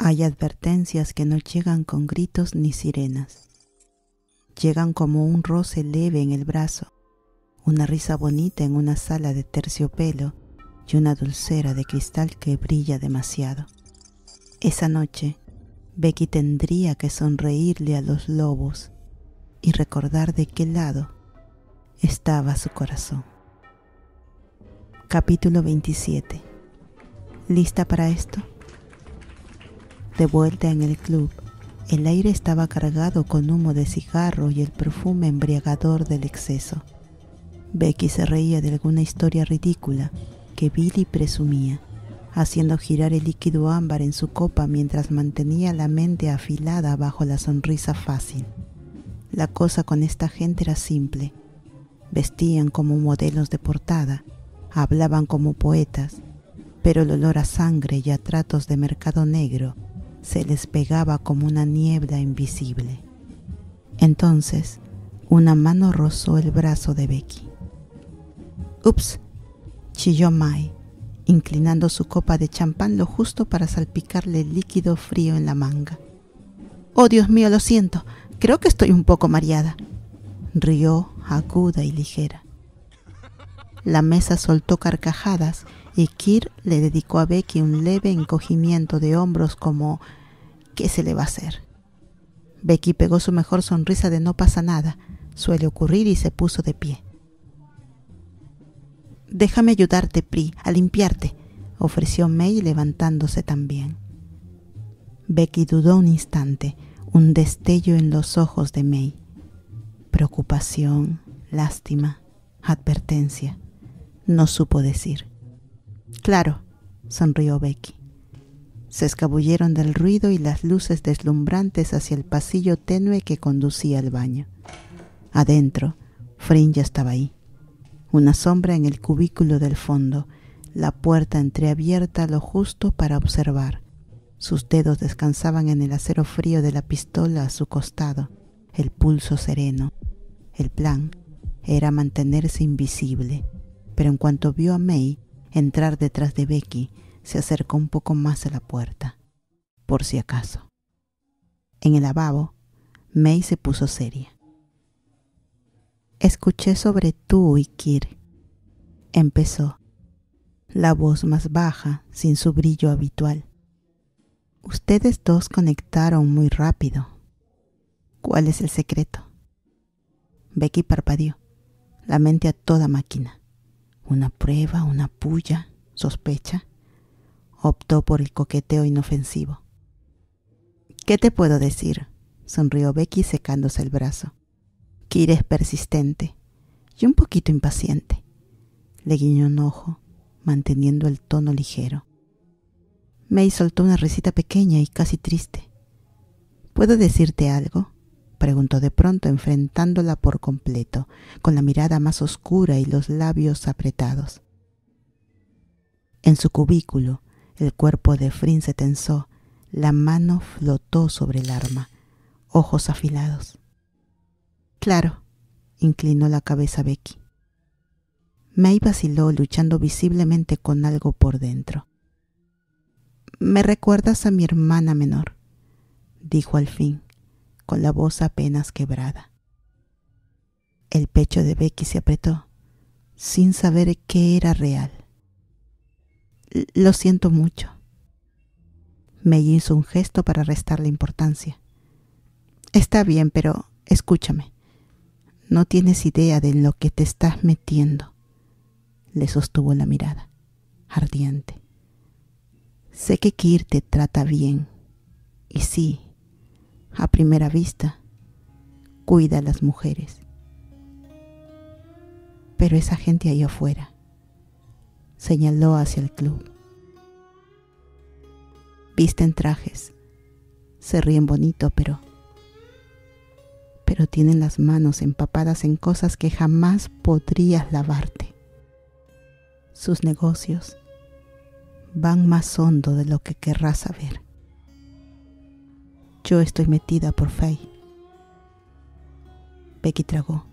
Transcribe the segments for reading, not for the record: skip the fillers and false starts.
Hay advertencias que no llegan con gritos ni sirenas. Llegan como un roce leve en el brazo, una risa bonita en una sala de terciopelo y una dulcera de cristal que brilla demasiado. Esa noche, Becky tendría que sonreírle a los lobos y recordar de qué lado estaba su corazón. Capítulo 27. ¿Lista para esto? De vuelta en el club, el aire estaba cargado con humo de cigarro y el perfume embriagador del exceso. Becky se reía de alguna historia ridícula que Billy presumía, haciendo girar el líquido ámbar en su copa mientras mantenía la mente afilada bajo la sonrisa fácil. La cosa con esta gente era simple. Vestían como modelos de portada, hablaban como poetas, pero el olor a sangre y a tratos de mercado negro se les pegaba como una niebla invisible. Entonces, una mano rozó el brazo de Becky. «Ups», chilló May, inclinando su copa de champán lo justo para salpicarle el líquido frío en la manga. «Oh, Dios mío, lo siento, creo que estoy un poco mareada», rió aguda y ligera. La mesa soltó carcajadas y Kir le dedicó a Becky un leve encogimiento de hombros como «¿qué se le va a hacer?». Becky pegó su mejor sonrisa de no pasa nada, suele ocurrir, y se puso de pie. «Déjame ayudarte, Pri, a limpiarte», ofreció May levantándose también. Becky dudó un instante, un destello en los ojos de May. Preocupación, lástima, advertencia. No supo decir. «Claro», sonrió Becky. Se escabulleron del ruido y las luces deslumbrantes hacia el pasillo tenue que conducía al baño. Adentro, Frin ya estaba ahí. Una sombra en el cubículo del fondo, la puerta entreabierta lo justo para observar. Sus dedos descansaban en el acero frío de la pistola a su costado, el pulso sereno. El plan era mantenerse invisible, pero en cuanto vio a May entrar detrás de Becky, se acercó un poco más a la puerta, por si acaso. En el lavabo, May se puso seria. «Escuché sobre tú y Kir», empezó, la voz más baja, sin su brillo habitual. «Ustedes dos conectaron muy rápido. ¿Cuál es el secreto?». Becky parpadeó, la mente a toda máquina. Una prueba, una puya, sospecha. Optó por el coqueteo inofensivo. «¿Qué te puedo decir?», sonrió Becky secándose el brazo. «Kir es persistente y un poquito impaciente». Le guiñó un ojo, manteniendo el tono ligero. May soltó una risita pequeña y casi triste. «¿Puedo decirte algo?», preguntó de pronto, enfrentándola por completo, con la mirada más oscura y los labios apretados. En su cubículo, el cuerpo de Frin se tensó, la mano flotó sobre el arma, ojos afilados. «Claro», inclinó la cabeza Becky. May vaciló, luchando visiblemente con algo por dentro. «Me recuerdas a mi hermana menor», dijo al fin, con la voz apenas quebrada. El pecho de Becky se apretó, sin saber qué era real. «Lo siento mucho». May hizo un gesto para restarle importancia. «Está bien, pero escúchame. No tienes idea de lo que te estás metiendo». Le sostuvo la mirada, ardiente. «Sé que Kir te trata bien, y sí, a primera vista, cuida a las mujeres. Pero esa gente ahí afuera», señaló hacia el club. «Visten trajes, se ríen bonito, pero tienen las manos empapadas en cosas que jamás podrías lavarte. Sus negocios van más hondo de lo que querrás saber. Yo estoy metida por Faye». Becky tragó.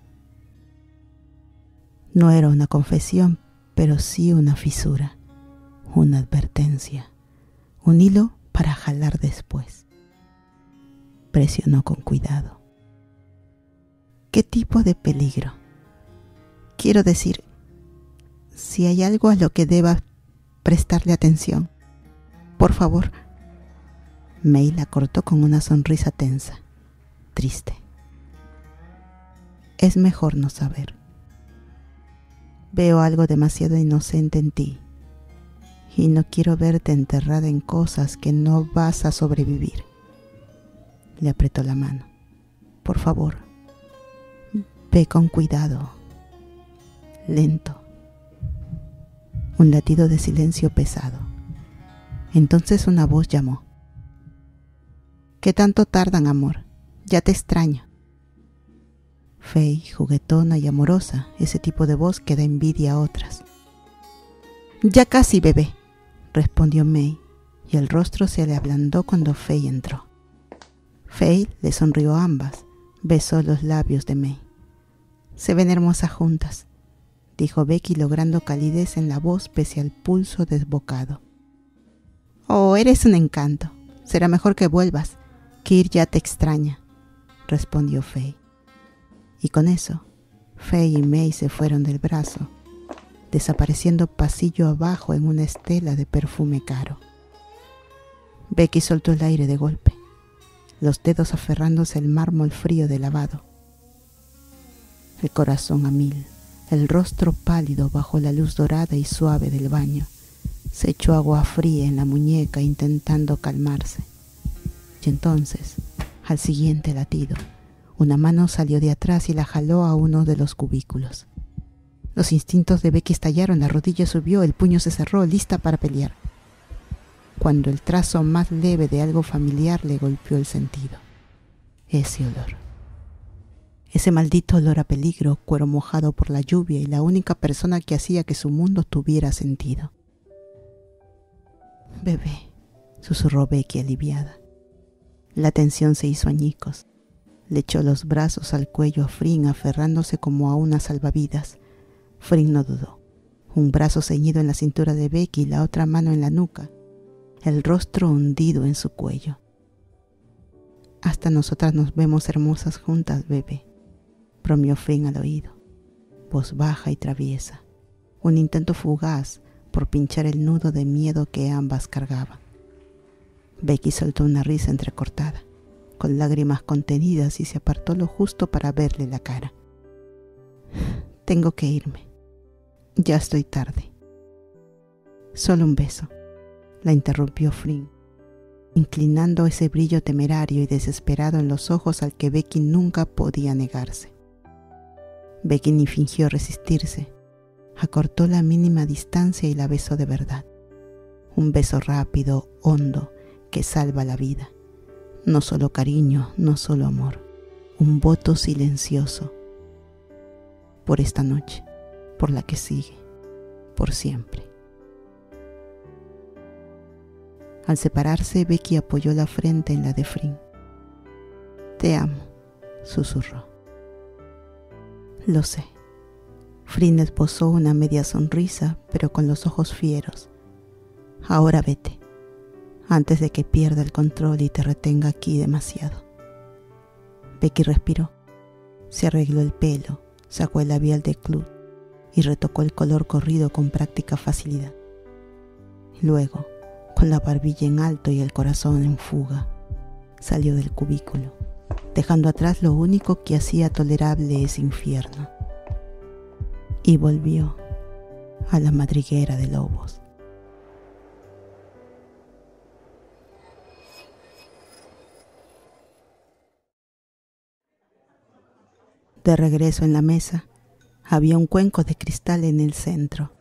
No era una confesión, pero sí una fisura, una advertencia, un hilo para jalar después. Presionó con cuidado. ¿Qué tipo de peligro? Quiero decir, si hay algo a lo que deba prestarle atención, por favor. May la cortó con una sonrisa tensa, triste. Es mejor no saber. Veo algo demasiado inocente en ti y no quiero verte enterrada en cosas que no vas a sobrevivir. Le apretó la mano. Por favor, ve con cuidado. Lento. Un latido de silencio pesado. Entonces una voz llamó. ¿Qué tanto tardan, amor? Ya te extraño. Faye, juguetona y amorosa, ese tipo de voz que da envidia a otras. Ya casi, bebé, respondió May, y el rostro se le ablandó cuando Faye entró. Faye le sonrió a ambas, besó los labios de May. Se ven hermosas juntas, dijo Becky logrando calidez en la voz pese al pulso desbocado. Oh, eres un encanto. Será mejor que vuelvas. Kir ya te extraña, respondió Faye. Y con eso, Faye y May se fueron del brazo, desapareciendo pasillo abajo en una estela de perfume caro. Becky soltó el aire de golpe, los dedos aferrándose al mármol frío de lavado. El corazón a mil, el rostro pálido bajo la luz dorada y suave del baño. Se echó agua fría en la muñeca intentando calmarse. Y entonces, al siguiente latido, una mano salió de atrás y la jaló a uno de los cubículos. Los instintos de Becky estallaron, la rodilla subió, el puño se cerró, lista para pelear. Cuando el trazo más leve de algo familiar le golpeó el sentido. Ese olor. Ese maldito olor a peligro, cuero mojado por la lluvia y la única persona que hacía que su mundo tuviera sentido. Bebé, susurró Becky aliviada. La tensión se hizo añicos. Le echó los brazos al cuello a Fring aferrándose como a una salvavidas. Fring no dudó. Un brazo ceñido en la cintura de Becky y la otra mano en la nuca. El rostro hundido en su cuello. Hasta nosotras nos vemos hermosas juntas, bebé, bromeó Fring al oído. Voz baja y traviesa. Un intento fugaz por pinchar el nudo de miedo que ambas cargaban. Becky soltó una risa entrecortada, con lágrimas contenidas, y se apartó lo justo para verle la cara. Tengo que irme. Ya estoy tarde. Solo un beso, la interrumpió Fring, inclinando ese brillo temerario y desesperado en los ojos al que Becky nunca podía negarse. Becky ni fingió resistirse. Acortó la mínima distancia y la besó de verdad. Un beso rápido, hondo, que salva la vida. No solo cariño, no solo amor. Un voto silencioso. Por esta noche, por la que sigue, por siempre. Al separarse, Becky apoyó la frente en la de Fring. Te amo, susurró. Lo sé. Fring esbozó una media sonrisa, pero con los ojos fieros. Ahora vete, antes de que pierda el control y te retenga aquí demasiado. Becky respiró, se arregló el pelo, sacó el labial de Claude y retocó el color corrido con práctica facilidad. Luego, con la barbilla en alto y el corazón en fuga, salió del cubículo, dejando atrás lo único que hacía tolerable ese infierno. Y volvió a la madriguera de lobos. De regreso en la mesa, había un cuenco de cristal en el centro,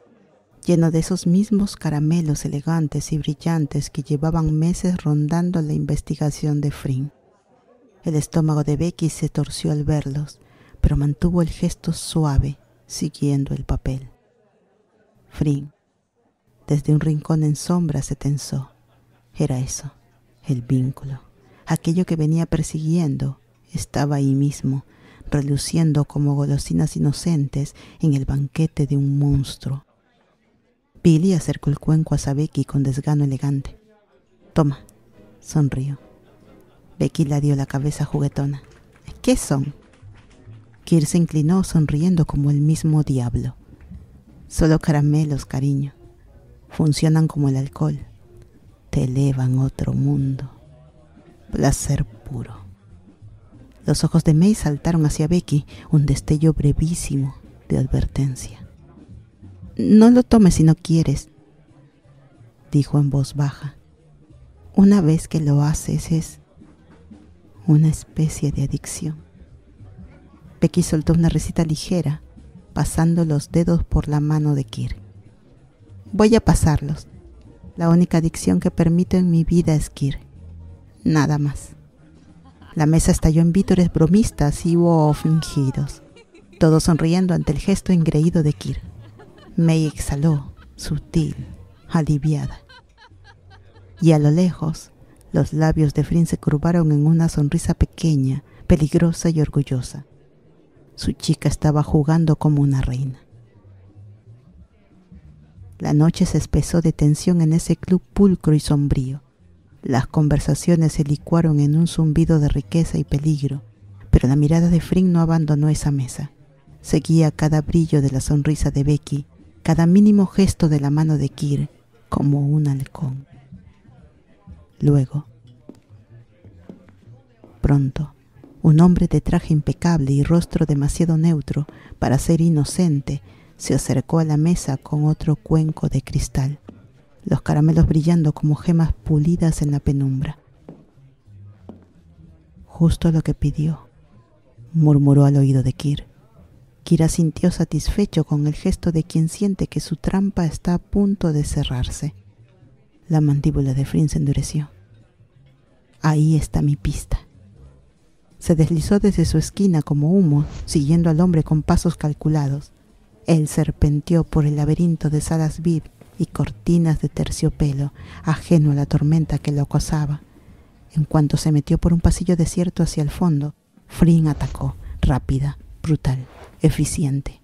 lleno de esos mismos caramelos elegantes y brillantes que llevaban meses rondando la investigación de Fring. El estómago de Becky se torció al verlos, pero mantuvo el gesto suave, siguiendo el papel. Fring, desde un rincón en sombra, se tensó. Era eso, el vínculo. Aquello que venía persiguiendo estaba ahí mismo, reluciendo como golosinas inocentes en el banquete de un monstruo. Billy acercó el cuenco a Becky con desgano elegante. Toma, Sonrió. Becky le dio la cabeza juguetona. ¿Qué son? Kir se inclinó sonriendo como el mismo diablo. Solo caramelos, cariño. Funcionan como el alcohol. Te elevan a otro mundo. Placer puro. Los ojos de May saltaron hacia Becky, un destello brevísimo de advertencia. No lo tomes si no quieres, dijo en voz baja. Una vez que lo haces es una especie de adicción. Becky soltó una risita ligera, pasando los dedos por la mano de Kir. Voy a pasarlos. La única adicción que permito en mi vida es Kir. Nada más. La mesa estalló en vítores bromistas y hubo fingidos, todos sonriendo ante el gesto engreído de Kir. May exhaló, sutil, aliviada. Y a lo lejos, los labios de Flynn se curvaron en una sonrisa pequeña, peligrosa y orgullosa. Su chica estaba jugando como una reina. La noche se espesó de tensión en ese club pulcro y sombrío. Las conversaciones se licuaron en un zumbido de riqueza y peligro, pero la mirada de Flynn no abandonó esa mesa. Seguía cada brillo de la sonrisa de Becky, cada mínimo gesto de la mano de Kir, como un halcón. Luego, pronto, un hombre de traje impecable y rostro demasiado neutro para ser inocente se acercó a la mesa con otro cuenco de cristal, los caramelos brillando como gemas pulidas en la penumbra. Justo lo que pidió, murmuró al oído de Kir. Kir asintió satisfecho con el gesto de quien siente que su trampa está a punto de cerrarse. La mandíbula de Flynn se endureció. Ahí está mi pista. Se deslizó desde su esquina como humo, siguiendo al hombre con pasos calculados. Él serpenteó por el laberinto de salas VIP y cortinas de terciopelo, ajeno a la tormenta que lo acosaba. En cuanto se metió por un pasillo desierto hacia el fondo, Flynn atacó, rápida, brutal, eficiente.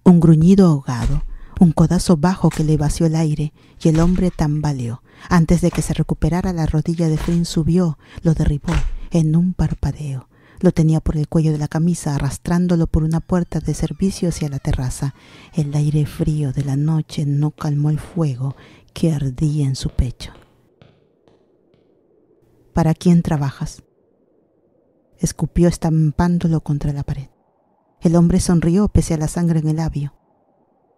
Un gruñido ahogado, un codazo bajo que le vació el aire, y el hombre tambaleó. Antes de que se recuperara, la rodilla de Flynn subió, lo derribó en un parpadeo. Lo tenía por el cuello de la camisa, arrastrándolo por una puerta de servicio hacia la terraza. El aire frío de la noche no calmó el fuego que ardía en su pecho. ¿Para quién trabajas?, escupió estampándolo contra la pared. El hombre sonrió pese a la sangre en el labio.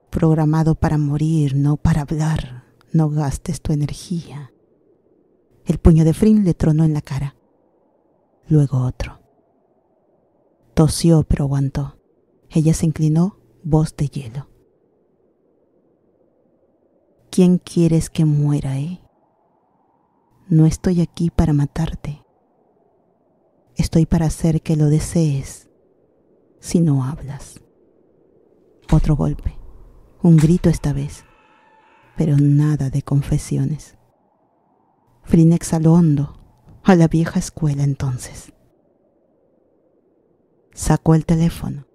Programado para morir, no para hablar. No gastes tu energía. El puño de Flynn le tronó en la cara. Luego otro. Tosió, pero aguantó. Ella se inclinó, voz de hielo. ¿Quién quieres que muera, No estoy aquí para matarte. Estoy para hacer que lo desees, si no hablas. Otro golpe, un grito esta vez, pero nada de confesiones. Flynn exhaló hondo, a la vieja escuela entonces. Sacó el teléfono,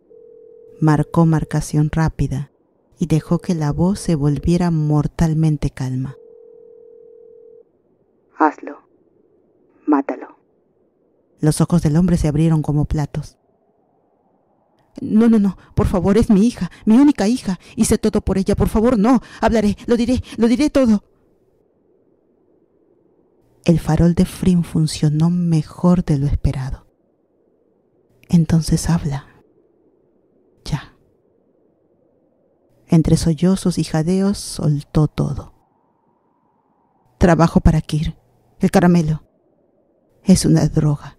marcó marcación rápida y dejó que la voz se volviera mortalmente calma. Hazlo, mátalo. Los ojos del hombre se abrieron como platos. No, por favor, es mi hija, mi única hija. Hice todo por ella, por favor, no. Hablaré, lo diré todo. El farol de Flynn funcionó mejor de lo esperado. Entonces habla. Ya. Entre sollozos y jadeos soltó todo. Trabajo para Kir. El caramelo. Es una droga.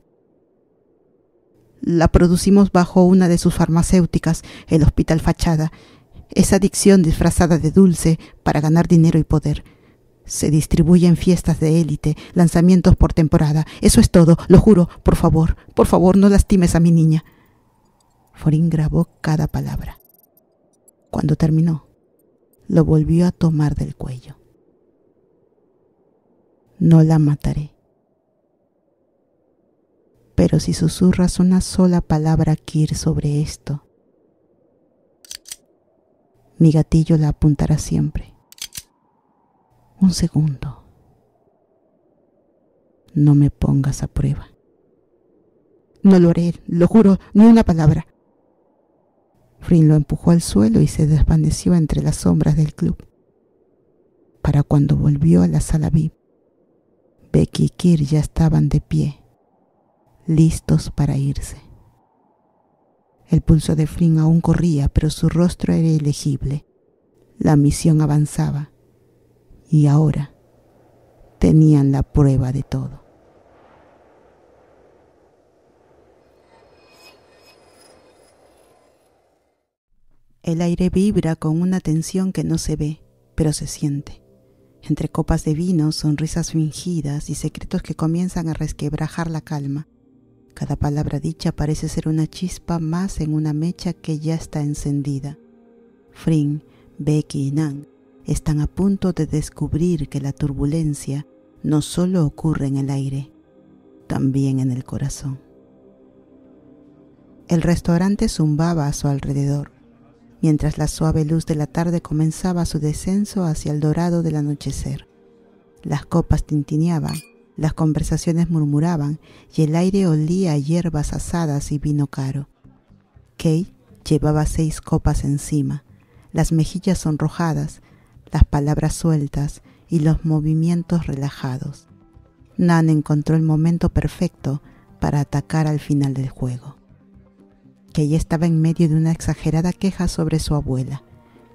La producimos bajo una de sus farmacéuticas, el Hospital Fachada. Es adicción disfrazada de dulce para ganar dinero y poder. Se distribuye en fiestas de élite, lanzamientos por temporada. Eso es todo, lo juro. Por favor, no lastimes a mi niña. Flynn grabó cada palabra. Cuando terminó, lo volvió a tomar del cuello. No la mataré. Pero si susurras una sola palabra, Kir, sobre esto, mi gatillo la apuntará siempre. Un segundo. No me pongas a prueba. No lo haré, lo juro, ni una palabra. Flynn lo empujó al suelo y se desvaneció entre las sombras del club. Para cuando volvió a la sala VIP, Becky y Kirk ya estaban de pie, listos para irse. El pulso de Flynn aún corría, pero su rostro era ilegible. La misión avanzaba y ahora tenían la prueba de todo. El aire vibra con una tensión que no se ve, pero se siente. Entre copas de vino, sonrisas fingidas y secretos que comienzan a resquebrajar la calma. Cada palabra dicha parece ser una chispa más en una mecha que ya está encendida. Flynn, Becky y Nan están a punto de descubrir que la turbulencia no solo ocurre en el aire, también en el corazón. El restaurante zumbaba a su alrededor, mientras la suave luz de la tarde comenzaba su descenso hacia el dorado del anochecer. Las copas tintineaban, las conversaciones murmuraban y el aire olía a hierbas asadas y vino caro. Kate llevaba 6 copas encima, las mejillas sonrojadas, las palabras sueltas y los movimientos relajados. Nan encontró el momento perfecto para atacar al final del juego. Kate estaba en medio de una exagerada queja sobre su abuela.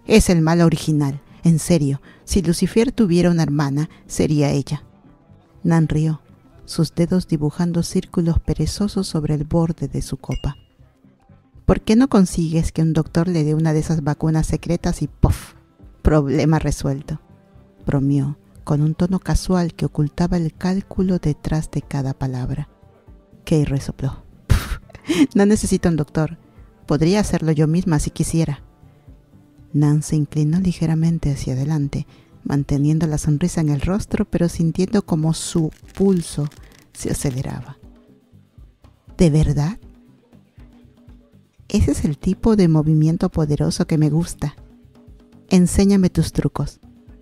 Es el mal original, en serio, si Lucifer tuviera una hermana, sería ella. Nan rió, sus dedos dibujando círculos perezosos sobre el borde de su copa. ¿Por qué no consigues que un doctor le dé una de esas vacunas secretas y ¡puff! Problema resuelto, bromeó, con un tono casual que ocultaba el cálculo detrás de cada palabra. Kate resopló. No necesito un doctor. Podría hacerlo yo misma si quisiera. Nan se inclinó ligeramente hacia adelante, manteniendo la sonrisa en el rostro, pero sintiendo como su pulso se aceleraba. ¿De verdad? Ese es el tipo de movimiento poderoso que me gusta. Enséñame tus trucos.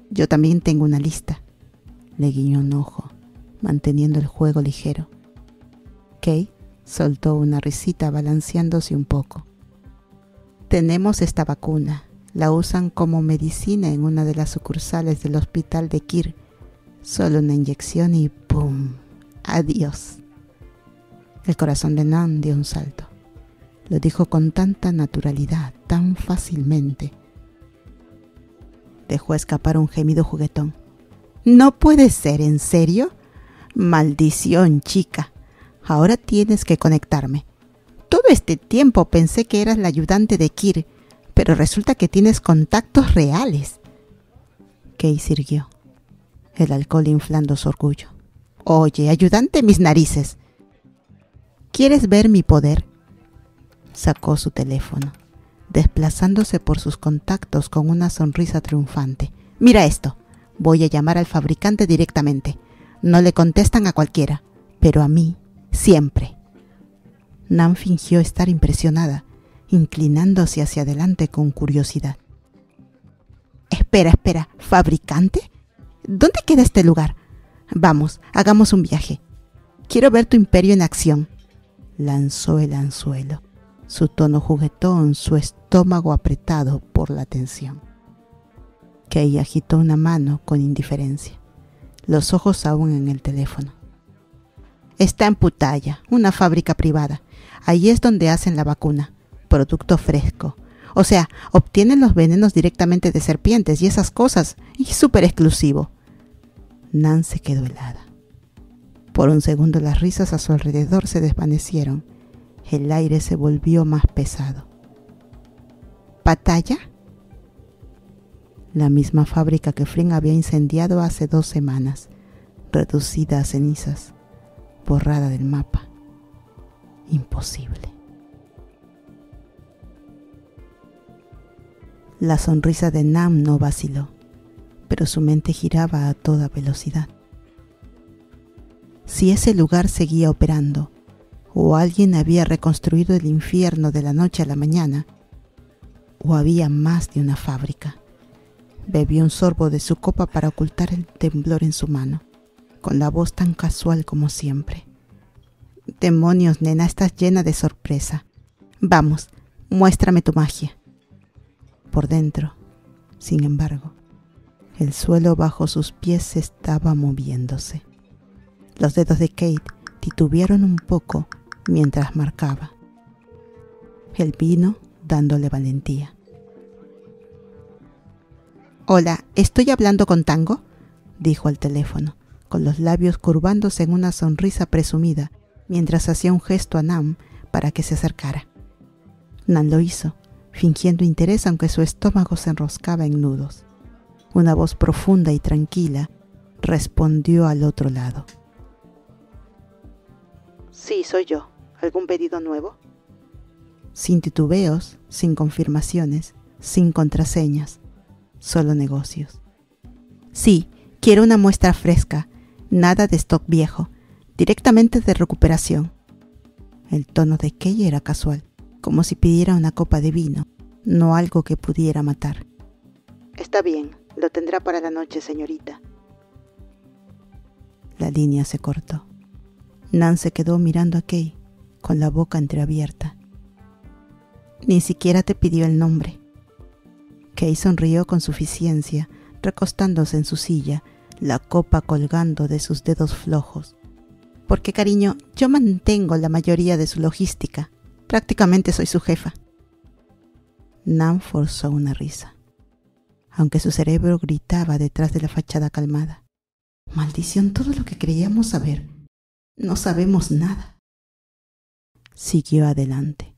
Yo también tengo una lista. Le guiñó un ojo, manteniendo el juego ligero. Kate soltó una risita balanceándose un poco. Tenemos esta vacuna. La usan como medicina en una de las sucursales del hospital de Kirk. Solo una inyección y ¡pum! ¡Adiós! El corazón de Nan dio un salto. Lo dijo con tanta naturalidad, tan fácilmente. Dejó escapar un gemido juguetón. ¿No puede ser, en serio? Maldición, chica. Ahora tienes que conectarme. Todo este tiempo pensé que eras la ayudante de Kirk, pero resulta que tienes contactos reales. Kate sirvió, el alcohol inflando su orgullo. Oye, ayudante, mis narices. ¿Quieres ver mi poder? Sacó su teléfono, desplazándose por sus contactos con una sonrisa triunfante. Mira esto. Voy a llamar al fabricante directamente. No le contestan a cualquiera, pero a mí siempre. Nan fingió estar impresionada, inclinándose hacia adelante con curiosidad. Espera, ¿fabricante? ¿Dónde queda este lugar? Vamos, hagamos un viaje. Quiero ver tu imperio en acción. Lanzó el anzuelo, su tono juguetón, su estómago apretado por la tensión. Kate agitó una mano con indiferencia, los ojos aún en el teléfono. Está en Putaya, una fábrica privada. Ahí es donde hacen la vacuna. Producto fresco. O sea, obtienen los venenos directamente de serpientes y esas cosas. Y súper exclusivo. Nan se quedó helada. Por un segundo las risas a su alrededor se desvanecieron. El aire se volvió más pesado. ¿Pattaya? La misma fábrica que Flynn había incendiado hace 2 semanas, reducida a cenizas, borrada del mapa. Imposible. La sonrisa de Nan no vaciló, pero su mente giraba a toda velocidad. Si ese lugar seguía operando, o alguien había reconstruido el infierno de la noche a la mañana, o había más de una fábrica. Bebió un sorbo de su copa para ocultar el temblor en su mano. con la voz tan casual como siempre. Demonios, nena, estás llena de sorpresa. Vamos, muéstrame tu magia. Por dentro, sin embargo, el suelo bajo sus pies estaba moviéndose. Los dedos de Kate titubearon un poco mientras marcaba. Él vino dándole valentía. «Hola, ¿estoy hablando con Tango?», dijo al teléfono, con los labios curvándose en una sonrisa presumida, mientras hacía un gesto a Nam para que se acercara. Nan lo hizo, fingiendo interés aunque su estómago se enroscaba en nudos. Una voz profunda y tranquila respondió al otro lado. «Sí, soy yo. ¿Algún pedido nuevo?». Sin titubeos, sin confirmaciones, sin contraseñas, solo negocios. «Sí, quiero una muestra fresca, nada de stock viejo, directamente de recuperación». El tono de Kay era casual, como si pidiera una copa de vino, no algo que pudiera matar. «Está bien, lo tendrá para la noche, señorita». La línea se cortó. Nan se quedó mirando a Kay, con la boca entreabierta. «Ni siquiera te pidió el nombre». Kay sonrió con suficiencia, recostándose en su silla, la copa colgando de sus dedos flojos. «Porque, cariño, yo mantengo la mayoría de su logística. Prácticamente soy su jefa». Nan forzó una risa, aunque su cerebro gritaba detrás de la fachada calmada. «Maldición, todo lo que creíamos saber. No sabemos nada». Siguió adelante.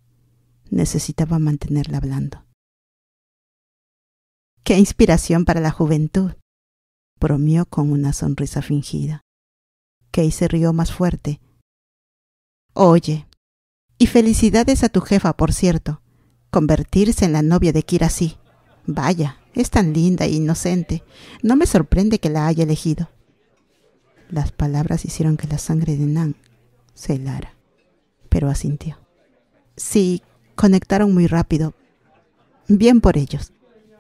Necesitaba mantenerla hablando. «Qué inspiración para la juventud», bromeó con una sonrisa fingida. Kay se rió más fuerte. «Oye, y felicidades a tu jefa, por cierto. Convertirse en la novia de Kira así. Vaya, es tan linda e inocente. No me sorprende que la haya elegido». Las palabras hicieron que la sangre de Nan se helara, pero asintió. «Sí, conectaron muy rápido. Bien por ellos.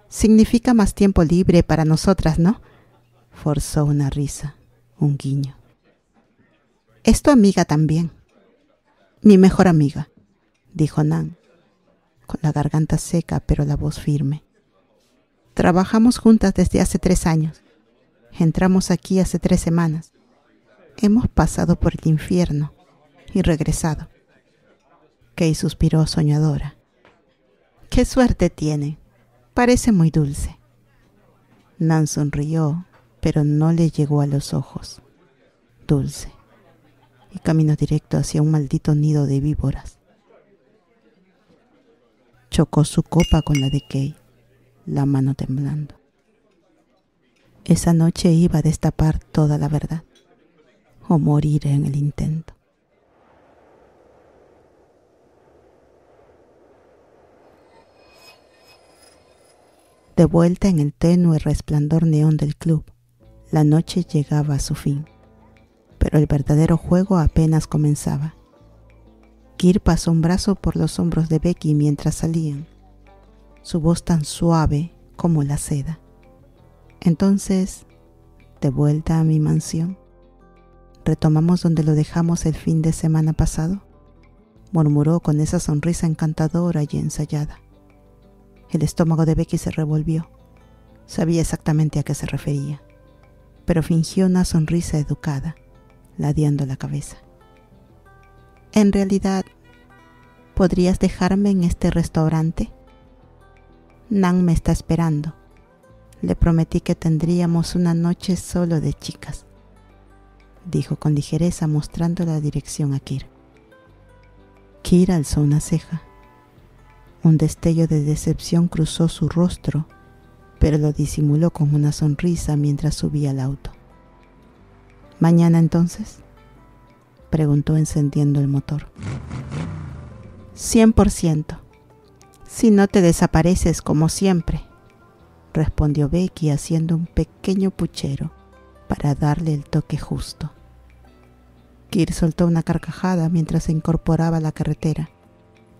Significa más tiempo libre para nosotras, ¿no?». Forzó una risa, un guiño. «Es tu amiga también». «Mi mejor amiga», dijo Nan, con la garganta seca pero la voz firme. «Trabajamos juntas desde hace 3 años. Entramos aquí hace 3 semanas. Hemos pasado por el infierno y regresado». Kay suspiró soñadora. «Qué suerte tiene. Parece muy dulce». Nan sonrió, pero no le llegó a los ojos. Dulce. Y caminó directo hacia un maldito nido de víboras. Chocó su copa con la de Kay, la mano temblando. Esa noche iba a destapar toda la verdad, o morir en el intento. De vuelta en el tenue resplandor neón del club, la noche llegaba a su fin, pero el verdadero juego apenas comenzaba. Kir pasó un brazo por los hombros de Becky mientras salían, su voz tan suave como la seda. «Entonces, de vuelta a mi mansión. ¿Retomamos donde lo dejamos el fin de semana pasado?», murmuró con esa sonrisa encantadora y ensayada. El estómago de Becky se revolvió. Sabía exactamente a qué se refería, pero fingió una sonrisa educada, ladeando la cabeza. «En realidad, ¿podrías dejarme en este restaurante? Nan me está esperando. Le prometí que tendríamos una noche solo de chicas», dijo con ligereza, mostrando la dirección a Kir. Kir alzó una ceja. Un destello de decepción cruzó su rostro, pero lo disimuló con una sonrisa mientras subía al auto. «¿Mañana entonces?», preguntó encendiendo el motor. «100%, si no te desapareces como siempre», respondió Becky haciendo un pequeño puchero para darle el toque justo. Kir soltó una carcajada mientras se incorporaba a la carretera,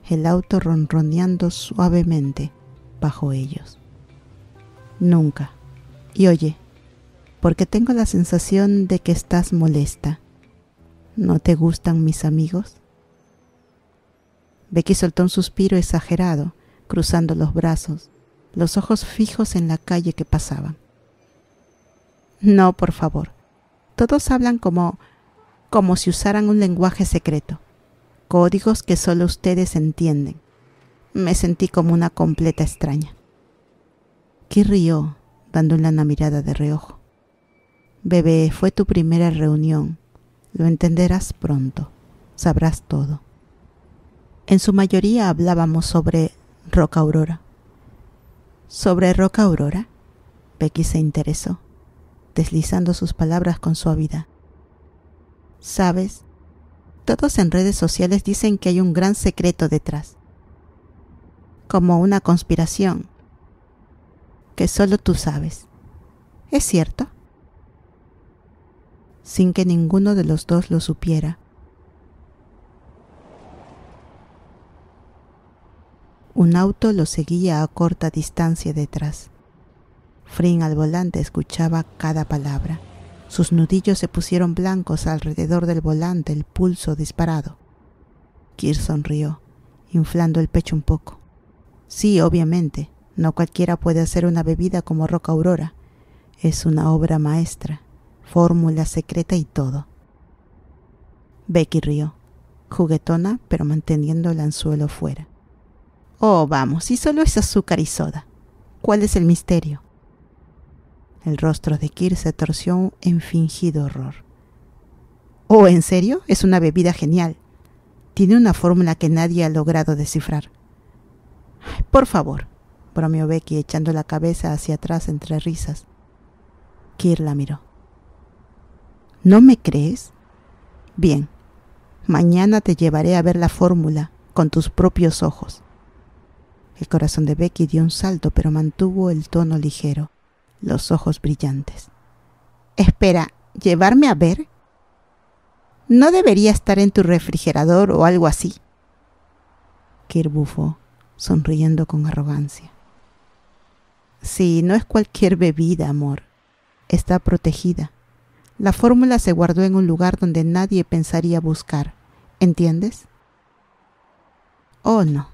el auto ronroneando suavemente bajo ellos. «Nunca. Y oye, porque tengo la sensación de que estás molesta. ¿No te gustan mis amigos? Becky soltó un suspiro exagerado, cruzando los brazos, los ojos fijos en la calle que pasaban. No, por favor. Todos hablan como si usaran un lenguaje secreto, códigos que solo ustedes entienden. Me sentí como una completa extraña. Kir rió, dándole una mirada de reojo. Bebé, fue tu primera reunión. Lo entenderás pronto. Sabrás todo. En su mayoría hablábamos sobre Roca Aurora. ¿Sobre Roca Aurora? Becky se interesó, deslizando sus palabras con suavidad. ¿Sabes? Todos en redes sociales dicen que hay un gran secreto detrás. Como una conspiración que solo tú sabes. ¿Es cierto? Sin que ninguno de los dos lo supiera, un auto lo seguía a corta distancia detrás. Frin al volante escuchaba cada palabra. Sus nudillos se pusieron blancos alrededor del volante, el pulso disparado. Kir sonrió, inflando el pecho un poco. Sí, obviamente, no cualquiera puede hacer una bebida como Roca Aurora. Es una obra maestra, fórmula secreta y todo. Becky rió, juguetona pero manteniendo el anzuelo fuera. Oh, vamos, si solo es azúcar y soda. ¿Cuál es el misterio? El rostro de Kir se torció en fingido horror. Oh, ¿en serio? Es una bebida genial. Tiene una fórmula que nadie ha logrado descifrar. Ay, por favor, bromeó Becky echando la cabeza hacia atrás entre risas. Kir la miró. ¿No me crees? Bien, mañana te llevaré a ver la fórmula con tus propios ojos. El corazón de Becky dio un salto, pero mantuvo el tono ligero, los ojos brillantes. Espera, ¿llevarme a ver? ¿No debería estar en tu refrigerador o algo así? Kir bufó, sonriendo con arrogancia. Sí, no es cualquier bebida, amor. Está protegida. La fórmula se guardó en un lugar donde nadie pensaría buscar. ¿Entiendes? Oh, no,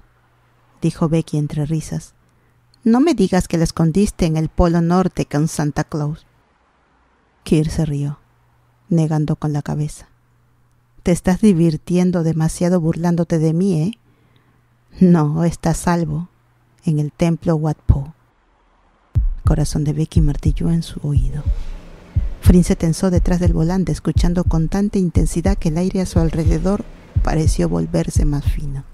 dijo Becky entre risas. No me digas que la escondiste en el Polo Norte con Santa Claus. Kir se rió, negando con la cabeza. Te estás divirtiendo demasiado burlándote de mí, ¿eh? No, está a salvo en el templo Wat Po. El corazón de Becky martilló en su oído. Frin se tensó detrás del volante, escuchando con tanta intensidad que el aire a su alrededor pareció volverse más fino.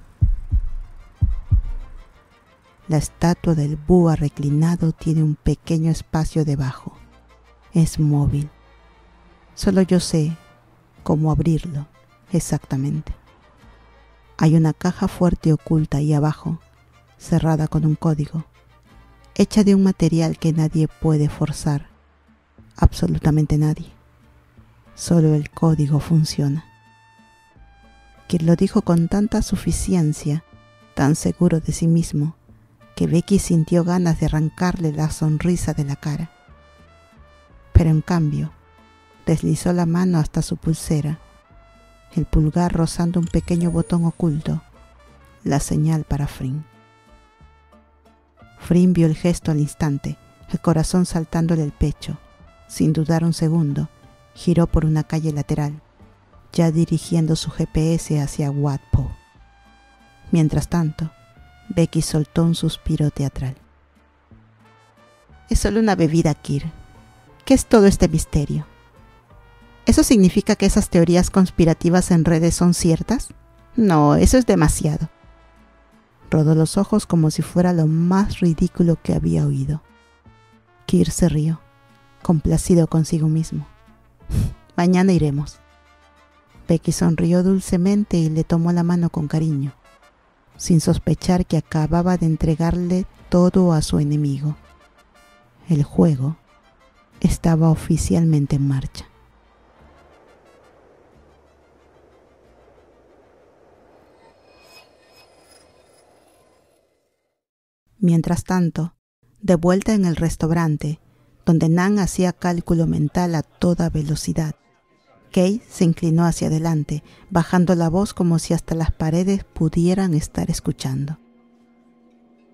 La estatua del Búho reclinado tiene un pequeño espacio debajo. Es móvil. Solo yo sé cómo abrirlo exactamente. Hay una caja fuerte oculta ahí abajo, cerrada con un código, hecha de un material que nadie puede forzar. Absolutamente nadie. Solo el código funciona. Kir lo dijo con tanta suficiencia, tan seguro de sí mismo, que Becky sintió ganas de arrancarle la sonrisa de la cara. Pero en cambio, deslizó la mano hasta su pulsera, el pulgar rozando un pequeño botón oculto, la señal para Frin. Frin vio el gesto al instante, el corazón saltándole el pecho. Sin dudar un segundo, giró por una calle lateral, ya dirigiendo su GPS hacia Wat Po. Mientras tanto, Becky soltó un suspiro teatral. Es solo una bebida, Kir. ¿Qué es todo este misterio? ¿Eso significa que esas teorías conspirativas en redes son ciertas? No, eso es demasiado. Rodó los ojos como si fuera lo más ridículo que había oído. Kir se rió, complacido consigo mismo. Mañana iremos. Becky sonrió dulcemente y le tomó la mano con cariño, sin sospechar que acababa de entregarle todo a su enemigo. El juego estaba oficialmente en marcha. Mientras tanto, de vuelta en el restaurante, donde Nan hacía cálculo mental a toda velocidad. Kate se inclinó hacia adelante, bajando la voz como si hasta las paredes pudieran estar escuchando.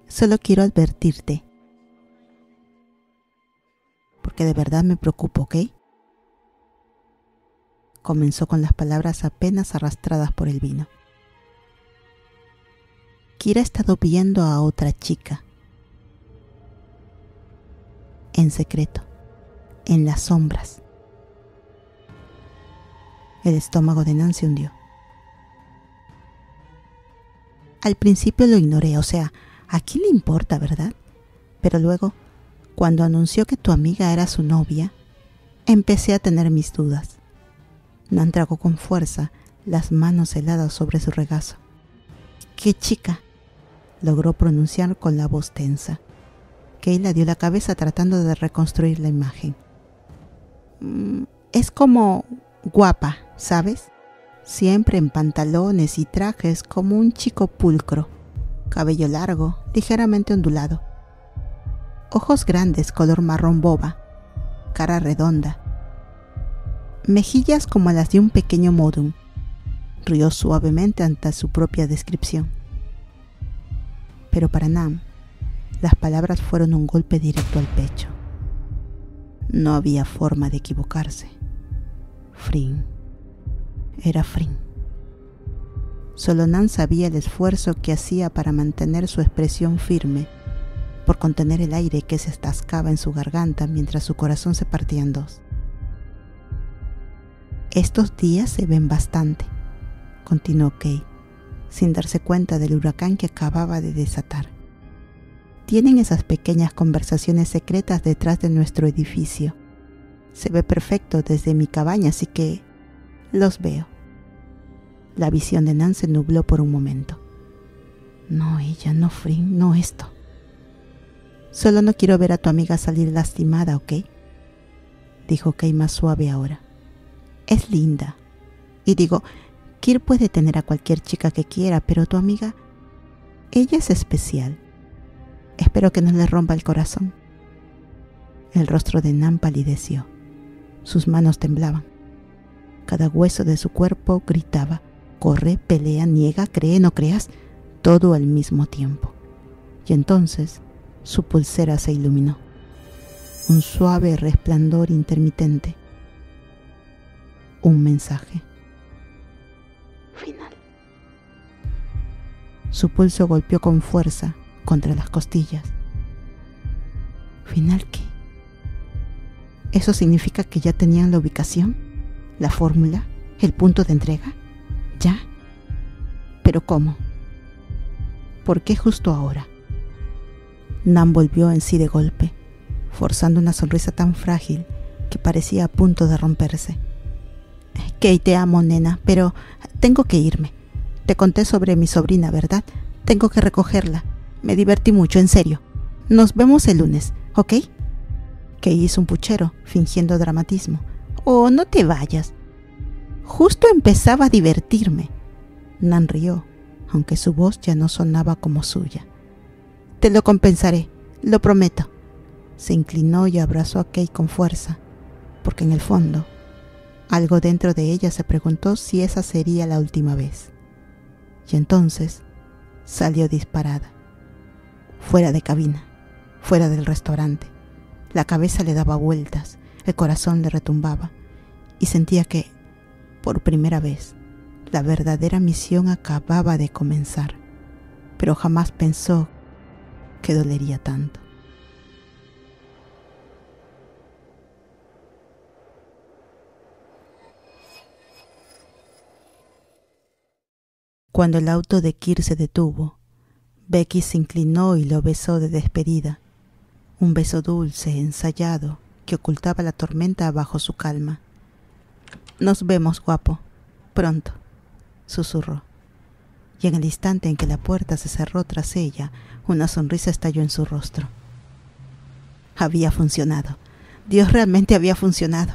Solo quiero advertirte, porque de verdad me preocupo, ¿ok? Comenzó con las palabras apenas arrastradas por el vino. Kira ha estado viendo a otra chica. En secreto, en las sombras. El estómago de Nan se hundió. Al principio lo ignoré, o sea, ¿a quién le importa, verdad? Pero luego, cuando anunció que tu amiga era su novia, empecé a tener mis dudas. Nan tragó con fuerza, las manos heladas sobre su regazo. ¿Qué chica?, logró pronunciar con la voz tensa. Kayla dio la cabeza tratando de reconstruir la imagen. Es como guapa, ¿sabes? Siempre en pantalones y trajes como un chico pulcro. Cabello largo, ligeramente ondulado. Ojos grandes color marrón boba. Cara redonda. Mejillas como las de un pequeño modum. Rió suavemente ante su propia descripción. Pero para Nan, las palabras fueron un golpe directo al pecho. No había forma de equivocarse. Frin. Era Frin. Solo Nan sabía el esfuerzo que hacía para mantener su expresión firme, por contener el aire que se atascaba en su garganta mientras su corazón se partía en dos. Estos días se ven bastante, continuó Kate, sin darse cuenta del huracán que acababa de desatar. Tienen esas pequeñas conversaciones secretas detrás de nuestro edificio. Se ve perfecto desde mi cabaña, así que los veo. La visión de Nan se nubló por un momento. No, ella, no Frin, no esto. Solo no quiero ver a tu amiga salir lastimada, ¿ok? Dijo Kate más suave ahora. Es linda. Y digo, Kir puede tener a cualquier chica que quiera, pero tu amiga, ella es especial. Espero que no le rompa el corazón. El rostro de Nan palideció. Sus manos temblaban. Cada hueso de su cuerpo gritaba, corre, pelea, niega, cree, no creas, todo al mismo tiempo. Y entonces su pulsera se iluminó. Un suave resplandor intermitente. Un mensaje. Final. Su pulso golpeó con fuerza contra las costillas. ¿Final qué? ¿Eso significa que ya tenían la ubicación, la fórmula, el punto de entrega? ¿Ya? ¿Pero cómo? ¿Por qué justo ahora? Nan volvió en sí de golpe, forzando una sonrisa tan frágil que parecía a punto de romperse. Kate, te amo, nena, pero tengo que irme. Te conté sobre mi sobrina, ¿verdad? Tengo que recogerla. Me divertí mucho, en serio. Nos vemos el lunes, ¿ok? Kate hizo un puchero, fingiendo dramatismo. Oh, no te vayas. Justo empezaba a divertirme. Nan rió, aunque su voz ya no sonaba como suya. Te lo compensaré, lo prometo. Se inclinó y abrazó a Kate con fuerza, porque en el fondo, algo dentro de ella se preguntó si esa sería la última vez. Y entonces salió disparada. Fuera de cabina, fuera del restaurante. La cabeza le daba vueltas, el corazón le retumbaba y sentía que, por primera vez, la verdadera misión acababa de comenzar, pero jamás pensó que dolería tanto. Cuando el auto de Kir se detuvo, Becky se inclinó y lo besó de despedida, un beso dulce, ensayado, que ocultaba la tormenta bajo su calma. Nos vemos, guapo, pronto, susurró. Y en el instante en que la puerta se cerró tras ella, una sonrisa estalló en su rostro. Había funcionado. Dios, realmente había funcionado.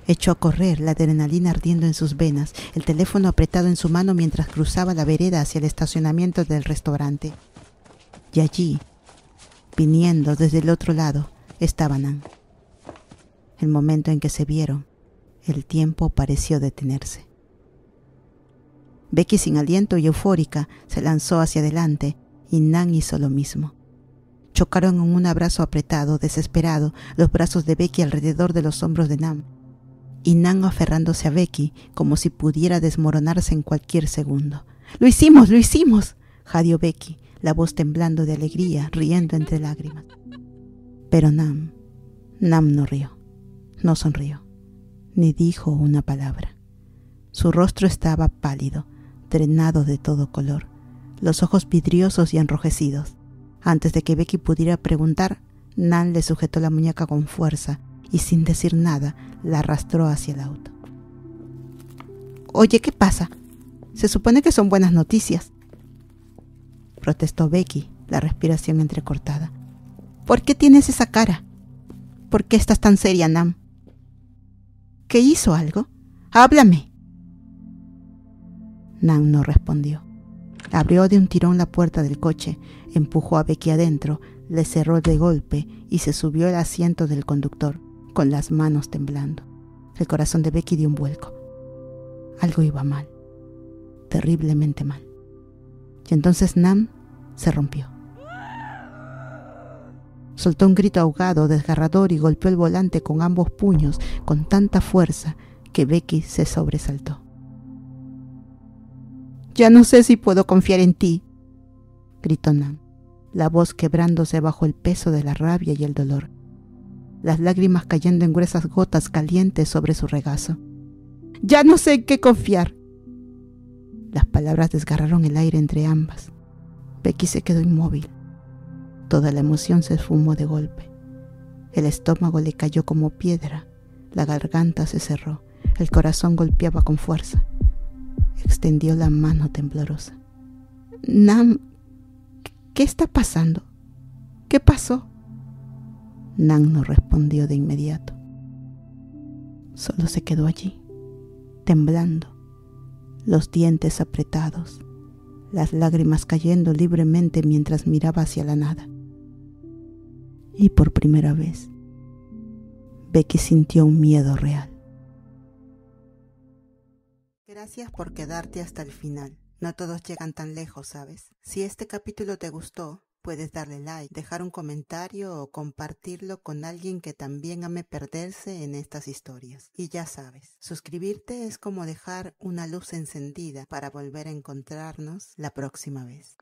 Echó a correr, la adrenalina ardiendo en sus venas, el teléfono apretado en su mano mientras cruzaba la vereda hacia el estacionamiento del restaurante. Y allí, viniendo desde el otro lado, estaba Nan. El momento en que se vieron, el tiempo pareció detenerse. Becky, sin aliento y eufórica, se lanzó hacia adelante y Nan hizo lo mismo. Chocaron en un abrazo apretado, desesperado, los brazos de Becky alrededor de los hombros de Nan, y Nan aferrándose a Becky como si pudiera desmoronarse en cualquier segundo. ¡Lo hicimos! ¡Lo hicimos!, jadeó Becky, la voz temblando de alegría, riendo entre lágrimas. Pero Nam no rió, no sonrió, ni dijo una palabra. Su rostro estaba pálido, drenado de todo color, los ojos vidriosos y enrojecidos. Antes de que Becky pudiera preguntar, Nan le sujetó la muñeca con fuerza y sin decir nada la arrastró hacia el auto. «Oye, ¿qué pasa? Se supone que son buenas noticias», protestó Becky, la respiración entrecortada. «¿Por qué tienes esa cara? ¿Por qué estás tan seria, Nam? ¿Qué hizo algo? ¡Háblame!». Nan no respondió. Abrió de un tirón la puerta del coche, empujó a Becky adentro, le cerró de golpe y se subió al asiento del conductor, con las manos temblando. El corazón de Becky dio un vuelco. Algo iba mal, terriblemente mal. Y entonces Nan se rompió. Soltó un grito ahogado, desgarrador, y golpeó el volante con ambos puños con tanta fuerza que Becky se sobresaltó. «Ya no sé si puedo confiar en ti», gritó Nan, la voz quebrándose bajo el peso de la rabia y el dolor, las lágrimas cayendo en gruesas gotas calientes sobre su regazo. «Ya no sé en qué confiar». Las palabras desgarraron el aire entre ambas. Becky se quedó inmóvil. Toda la emoción se esfumó de golpe. El estómago le cayó como piedra, la garganta se cerró, el corazón golpeaba con fuerza. Extendió la mano temblorosa. «Nan, ¿qué está pasando? ¿Qué pasó?». Nan no respondió de inmediato. Solo se quedó allí, temblando, los dientes apretados, las lágrimas cayendo libremente mientras miraba hacia la nada. Y por primera vez, Becky sintió un miedo real. Gracias por quedarte hasta el final. No todos llegan tan lejos, ¿sabes? Si este capítulo te gustó, puedes darle like, dejar un comentario o compartirlo con alguien que también ame perderse en estas historias. Y ya sabes, suscribirte es como dejar una luz encendida para volver a encontrarnos la próxima vez.